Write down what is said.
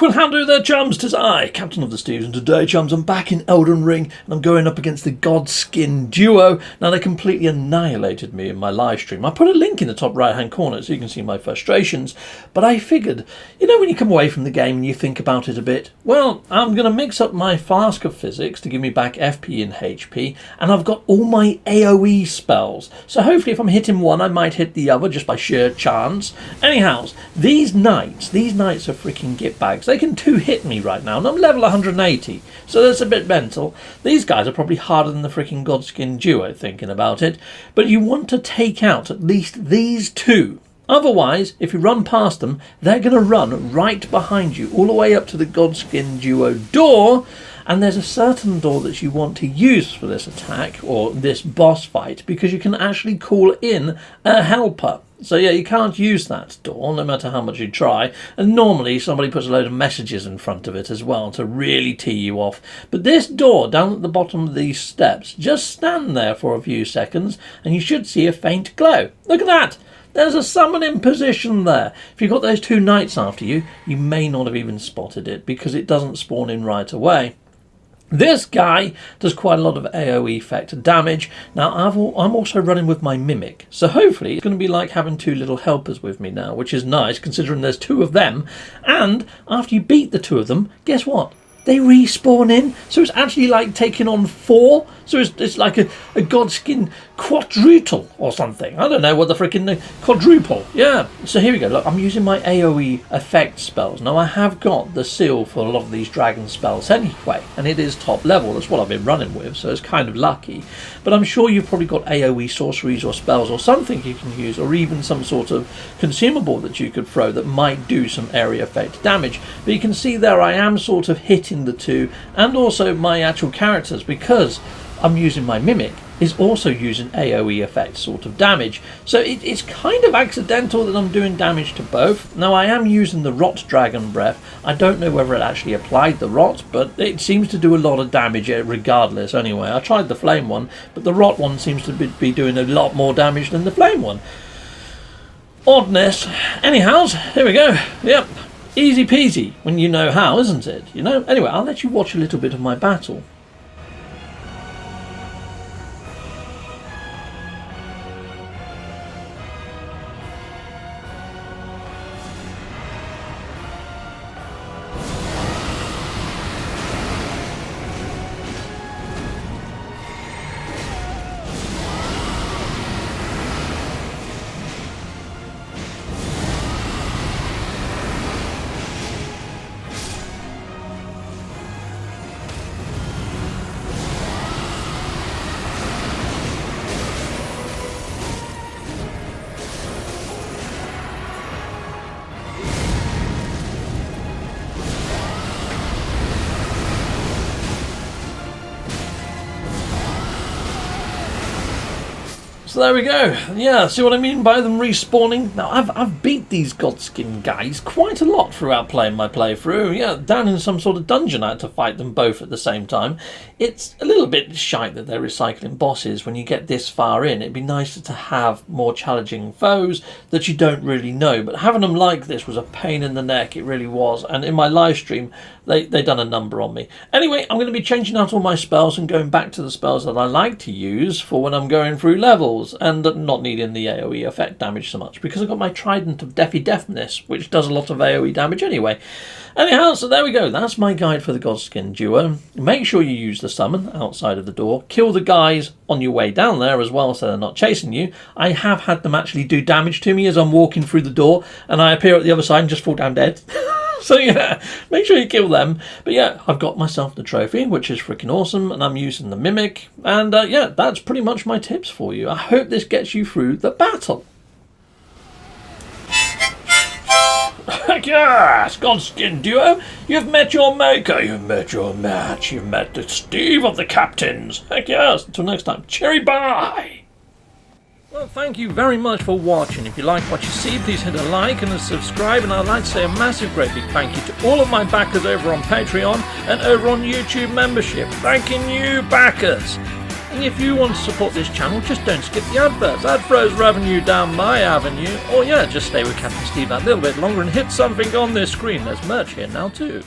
Well, how do there, chums? 'Tis I, Captain of the Steves, and today, chums, I'm back in Elden Ring, and I'm going up against the Godskin Duo. Now, they completely annihilated me in my live stream. I put a link in the top right-hand corner so you can see my frustrations, but I figured, you know when you come away from the game and you think about it a bit? Well, I'm going to mix up my Flask of Physics to give me back FP and HP, and I've got all my AoE spells. So hopefully if I'm hitting one, I might hit the other just by sheer chance. Anyhow, these knights are freaking gitbags. They can two-hit me right now, and I'm level 180, so that's a bit mental. These guys are probably harder than the freaking Godskin Duo, thinking about it. But you want to take out at least these two. Otherwise, if you run past them, they're going to run right behind you, all the way up to the Godskin Duo door. And there's a certain door that you want to use for this attack, or this boss fight, because you can actually call in a helper. So yeah, you can't use that door, no matter how much you try. And normally somebody puts a load of messages in front of it as well to really tee you off. But this door down at the bottom of these steps, just stand there for a few seconds and you should see a faint glow. Look at that! There's a summon in position there. If you've got those two knights after you, you may not have even spotted it because it doesn't spawn in right away. This guy does quite a lot of AoE effect damage. Now, I'm also running with my Mimic, so hopefully it's going to be like having two little helpers with me now, which is nice considering there's two of them. And after you beat the two of them, guess what? They respawn in, so it's actually like taking on four. So it's like a Godskin quadruple or something. I don't know what the freaking quadruple. Yeah. So here we go. Look, I'm using my AoE effect spells. Now I have got the seal for a lot of these dragon spells anyway, and it is top level. That's what I've been running with, so it's kind of lucky. But I'm sure you've probably got AoE sorceries or spells or something you can use, or even some sort of consumable that you could throw that might do some area effect damage. But you can see there I am sort of hitting the two, and also my actual characters, because I'm using my Mimic, is also using AoE effect sort of damage. So it's kind of accidental that I'm doing damage to both. Now I am using the Rot Dragon Breath. I don't know whether it actually applied the Rot, but it seems to do a lot of damage regardless anyway. I tried the Flame one, but the Rot one seems to be doing a lot more damage than the Flame one. Oddness. Anyhow, here we go. Yep. Easy peasy when you know how, isn't it? You know? Anyway, I'll let you watch a little bit of my battle. So there we go. Yeah, see what I mean by them respawning? Now, I've beat these Godskin guys quite a lot throughout playing my playthrough. Yeah, down in some sort of dungeon I had to fight them both at the same time. It's a little bit shite that they're recycling bosses when you get this far in. It'd be nicer to have more challenging foes that you don't really know. But having them like this was a pain in the neck, it really was. And in my live stream, they done a number on me. Anyway, I'm going to be changing out all my spells and going back to the spells that I like to use for when I'm going through levels and not needing the AoE effect damage so much, because I've got my Trident of Deafness, which does a lot of AoE damage anyway. Anyhow, so there we go. That's my guide for the Godskin Duo. Make sure you use the summon outside of the door. Kill the guys on your way down there as well so they're not chasing you. I have had them actually do damage to me as I'm walking through the door, and I appear at the other side and just fall down dead. So yeah, make sure you kill them. But yeah, I've got myself the trophy, which is freaking awesome, and I'm using the Mimic. And yeah, that's pretty much my tips for you. I hope this gets you through the battle. Yes, Godskin Duo, you've met your maker, you've met your match, you've met the Steve of the captains. Heck yes, until next time, cherry bye! Well, thank you very much for watching. If you like what you see, please hit a like and a subscribe, and I'd like to say a massive, great big thank you to all of my backers over on Patreon and over on YouTube membership. Thanking you, backers! And if you want to support this channel, just don't skip the adverts. That throws revenue down my avenue. Or yeah, just stay with Captain Steve that little bit longer and hit something on this screen. There's merch here now too.